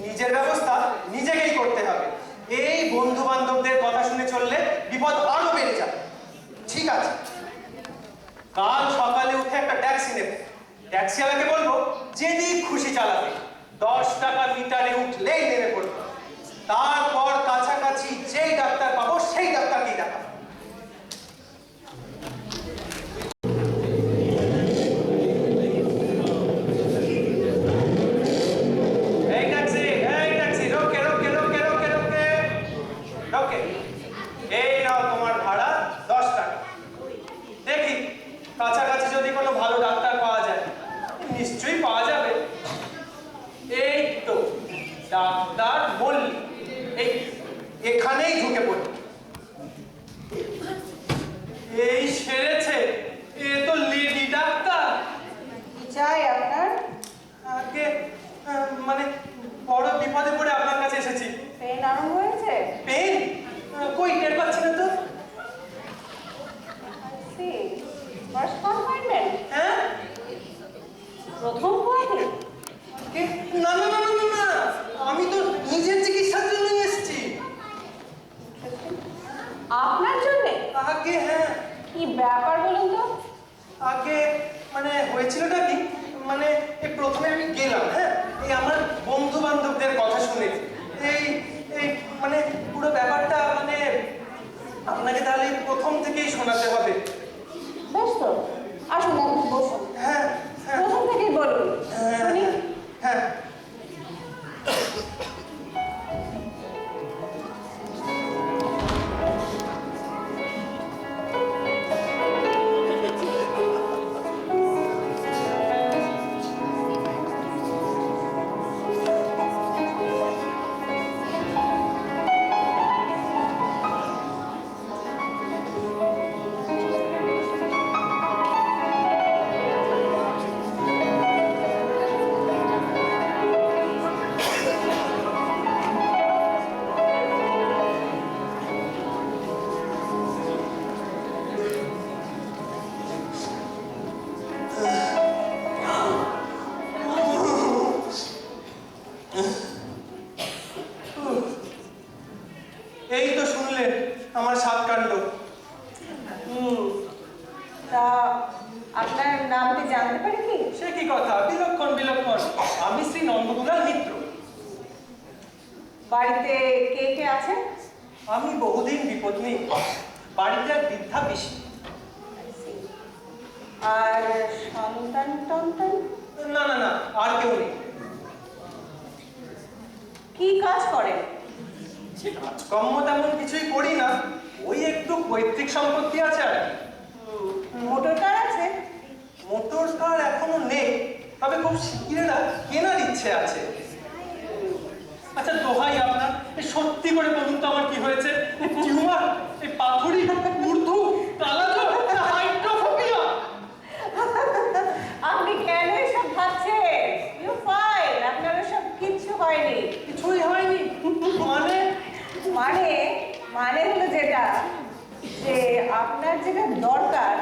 নিজের ব্যবস্থা নিজেকেই করতে হবে। এই বন্ধু বান্ধবদের কথা শুনে চললে বিপদ আরো বেড়ে যাবে। ঠিক আছে, কাল সকালে উঠে একটা ট্যাক্সি নেব। ট্যাক্সিওয়ালাকে বলবো যেদিক খুশি চালাতে, 10 টাকা মিটারে উঠলেই নেমে পড়বো। তারপর কাছাকাছি যেই ডাক্তার পাবো সেই ডাক্তারকেই দেখাবো। এই নাও তোমার ভাড়া 10 টাকা। দেখি কাছাকাছি যদি কোনো ভালো ডাক্তার পাওয়া যায়। নিশ্চয়ই পাওয়া যাবে। এই তো ডাক্তার মল্লিক, এই এখানেই ঢুকে পড়ি। এই সেরেছে, এ তো লেডি ডাক্তার। কি চাই আপনার? আগে মানে বড় বিপদে পড়ে আপনার কাছে এসেছি। পেন আরম্ভ হয়েছে? পেন? কই টের পাচ্ছি না তো। First confinement? হ্যাঁ, প্রথম পয়েন্ট? না না না না না, আমি তো নিজের চিকিৎসার জন্য এসেছি। আপনার জন্য? আগে হ্যাঁ। কি ব্যাপার বলুন তো? আগে মানে হয়েছিলটা কি, মানে এই প্রথমে আমি গেলাম, হ্যাঁ, এই আমার বন্ধু বান্ধবদের কথা শুনে এই এই মানে পুরো ব্যাপারটা মানে আপনাকে তাহলে প্রথম থেকেই শোনাতে হবে। বেশ তো, আসুন আপনি বসুন। হ্যাঁ হ্যাঁ প্রথম থেকেই বলুন, শুনি। হ্যাঁ। এই তো শুনলেন আমার সাত কাণ্ড। তা আপনার নামটি জানতে পারি কি? সে কি কথা, বিলক্ষণ বিলক্ষণ। আমি শ্রী নন্দকুমার মিত্র। বাড়িতে কে কে আছে? আমি বহুদিন বিপত্নী, বাড়িতে এক বৃদ্ধা পিসি। আর সন্তান টন্তান? না না না, আর কেউ নেই। কি কাজ করেন? কাজকর্ম তেমন কিছুই করি না, ওই একটু পৈতৃক সম্পত্তি আছে আর কি। মোটর কার আছে? মোটর কার এখনো নেই, তবে খুব শিগগির কেনার ইচ্ছে আছে। আচ্ছা দোহাই আপনার, সত্যি করে বলুন তো আমার কি হয়েছে? টিউমার, এই পাথুরি, ঊর্ধ্ব, কালাজ্বর, হাইড্রোফোবিয়া? আপনি কেন এসব ভাবছেন? ইউ ফাইন, আপনার সব কিচ্ছু হয়নি। কিছুই হয়নি মানে? মানে মানে হলো যেটা, যে আপনার যেটা দরকার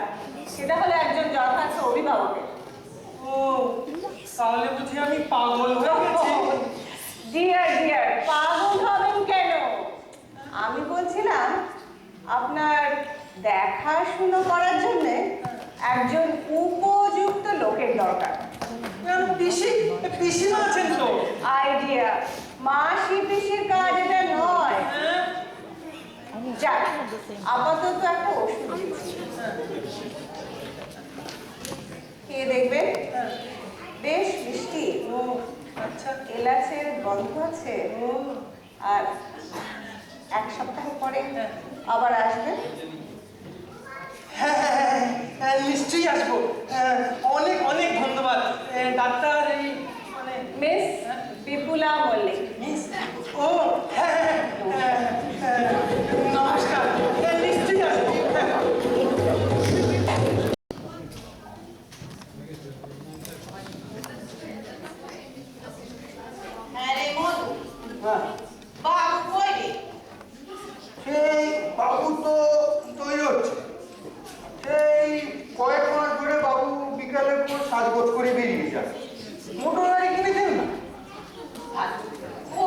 সেটা হলো একজন যথার্থ অভিভাবকের। ও, তাহলে বুঝি আমি পাগল হয়ে গেছি। ডিয়ার ডিয়ার, পাগল হবেন কেন? আমি বলছিলাম আপনার দেখাশুনো করার জন্য একজন উপযুক্ত লোকের দরকার। পিসি, পিসিমা আছেন তো? আইডিয়া, মাসি পিসির কাজ এটা নয়। যাক, আপাতত একটা ওষুধ দিচ্ছি, খেয়ে দেখবেন। বেশ মিষ্টি, আচ্ছা, এলাচের গন্ধ আছে। আর 1 সপ্তাহ পরে আবার আসবেন। হ্যাঁ হ্যাঁ হ্যাঁ, নিশ্চয়ই আসবো। অনেক অনেক ধন্যবাদ ডাক্তার। এই মানে মিস বিপুলা মল্লিক। মিস, ও হ্যাঁ হ্যাঁ হ্যাঁ, নমস্কার। নিশ্চয়ই আসবো। বাবু কই রে? সেই বাবু তো তৈরি হচ্ছে। সেই কয়েক মাস ধরে বাবু বিকালে সাজগোজ করে বেরিয়ে যায়। মোটর গাড়ি কিনেছেন না? ও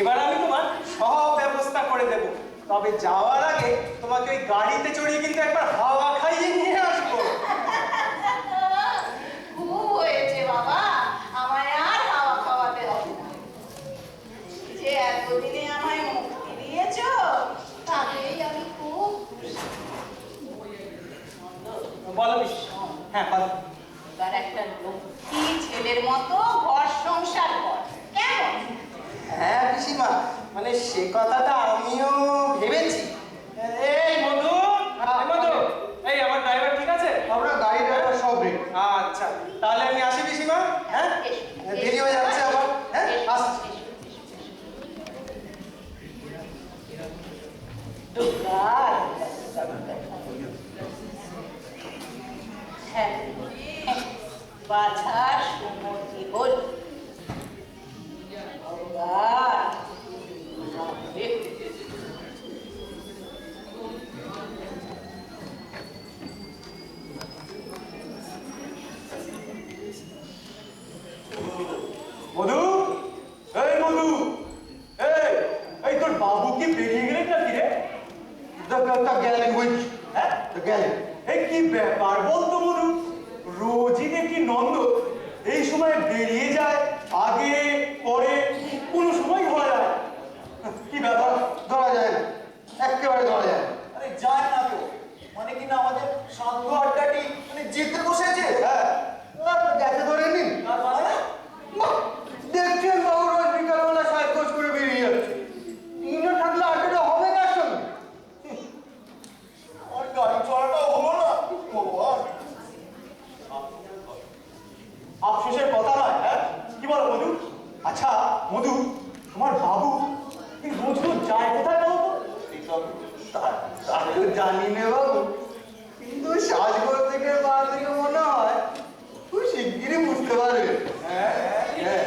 এবার আমি তোমার সব ব্যবস্থা করে দেব। তবে যাওয়ার আগে তোমাকে ওই গাড়িতে চড়িয়ে কিন্তু একবার হাওয়া খাইয়ে নিয়ে আসবো। খুব হয়েছে বাবা, আমায় আর হাওয়া খাওয়াতে হবে না। যে এতদিনে আমায় মুক্তি দিয়েছো, তাতেই আমি খুব খুশি। বলো বিশ। হ্যাঁ বলো। এবার একটা লক্ষ্মী ছেলের মতো ঘর সংসার কর, কেমন? হ্যাঁ পিসিমা, মানে সে কথাটা আমিও ভেবেছি। এই মধু, এই মধু, এই আমার ড্রাইভার ঠিক আছে? আমরা গাড়ি ড্রাইভার সব রেডি। আচ্ছা, তাহলে আমি আসি পিসিমা। হ্যাঁ, দেরি হয়ে যাচ্ছে আবার। হ্যাঁ, আসছি। বাছার সুমতি হল ভগবান। মধু, এই মধু, এই এই তোর বাবু কি বেরিয়ে গেলেন নাকি রে? The galley which? হ্যাঁ, The galley. এই কি ব্যাপার বলতো মধু? রোজই দেখি নন্দ এই সময় বেরিয়ে যায়, আগে পরে কোনো সময় ধরা যায় না। কি ব্যাপার? ধরা যায় না, একেবারে ধরা যায় না। আরে যায় না তো, মানে কিনা আমাদের সান্ধ্য আড্ডাটি মানে জিতে বসেছে। হ্যাঁ, দেখে ধরে নিন। তার মানে বাহ, দেখছেন বাবু রোজ বিকালবেলা সাজগোজ করে বেরিয়ে যাচ্ছে। তিনও থাকলে আড্ডাটা হবে কার সঙ্গে? আমার গাড়ি চড়াটাও হলো না ভগবান। আফসোসের কথা নয়, হ্যাঁ? কি বলো মধু? আচ্ছা মধু, তোমার বাবু এই রোজ রোজ যায় কোথায় বলো তো? তা তো জানি না বাবু, কিন্তু সাজগোজ থেকে বা থেকে মনে হয় খুব শিগগিরই বুঝতে পারবে। হ্যাঁ হ্যাঁ।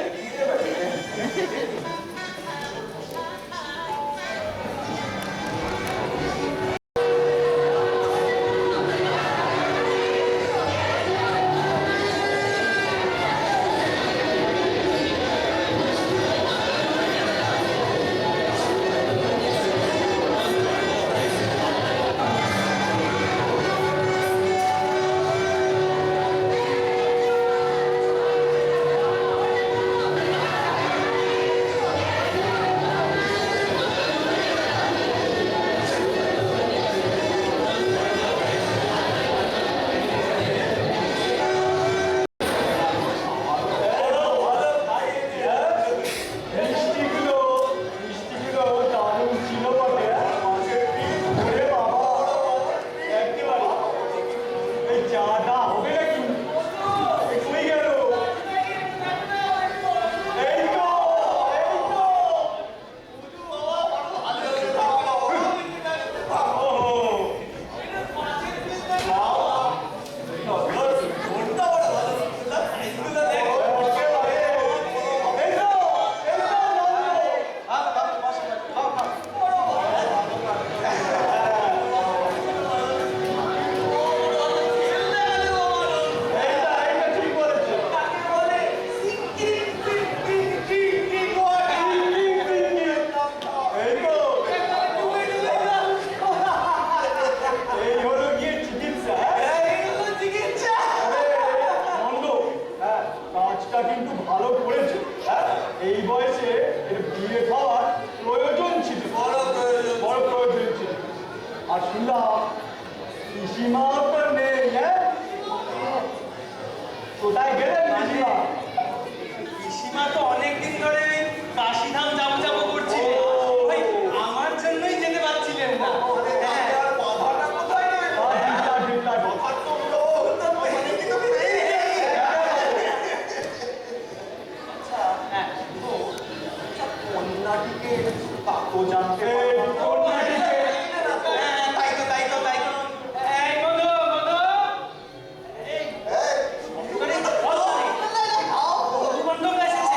কোথায় গেলেন পিসিমা? পিসিমা তো অনেকদিন ধরে কাশিধাম যাবো যাবো করছিল, ওই আমার জন্যই যেতে পারছিলেন না। কন্যাটিকে কাকো জানতে তাই তো এই মধু, মধু, এই বন্ধু এসেছে।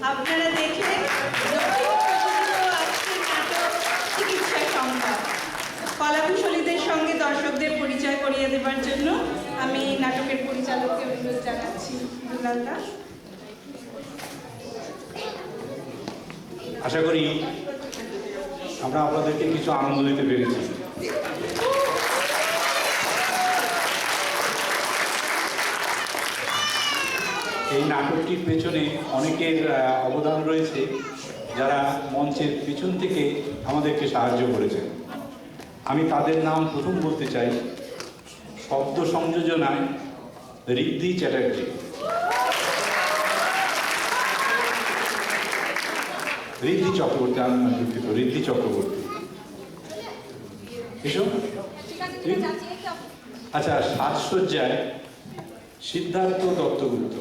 আপনারা দেখলেন দক্ষিণ প্রযোজিত আজকের নাটক চিকিৎসা সংবাদ। কলাকুশলীদের সঙ্গে দর্শকদের পরিচয় করিয়ে দেবার জন্য আমি নাটকের পরিচালককে অনুরোধ জানাচ্ছি। দুলাল দাস। আশা করি আমরা আপনাদেরকে কিছু আনন্দ দিতে পেরেছি। এই নাটকটির পেছনে অনেকের অবদান রয়েছে, যারা মঞ্চের পিছন থেকে আমাদেরকে সাহায্য করেছেন। আমি তাদের নাম প্রথম বলতে চাই। শব্দ সংযোজনায় ঋদ্ধি চ্যাটার্জি, ঋদ্ধি চক্রবর্তী, আমি দুঃখিত, ঋদ্ধি চক্রবর্তী। এসব আচ্ছা। সাজসজ্জায় সিদ্ধার্থ দত্তগুপ্ত,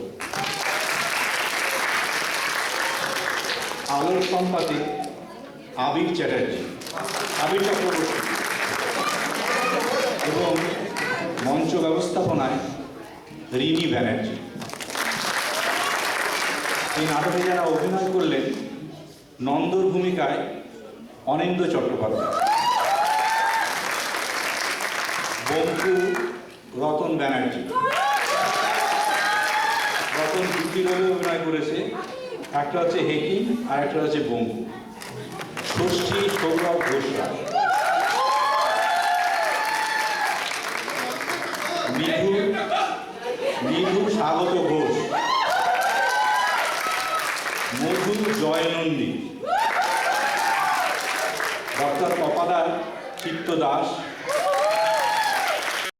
আলোর সম্পাদে আবির চ্যাটার্জি, আবির চক্রবর্তী, এবং মঞ্চ ব্যবস্থাপনায় রিনি ব্যানার্জি। এই নাটকে যারা অভিনয় করলেন, নন্দর ভূমিকায় অনিন্দ্য চট্টোপাধ্যায়, বঙ্কু রতন ব্যানার্জি। রতন দুটি রোলে অভিনয় করেছে, একটা হচ্ছে হেকিম আর একটা হচ্ছে বঙ্কু। ষষ্ঠী সৌরভ ঘোষরা, নিধু স্বাগত ঘোষ, মধু জয়নন্দী, ডক্টর কপাদার চিত্ত দাস,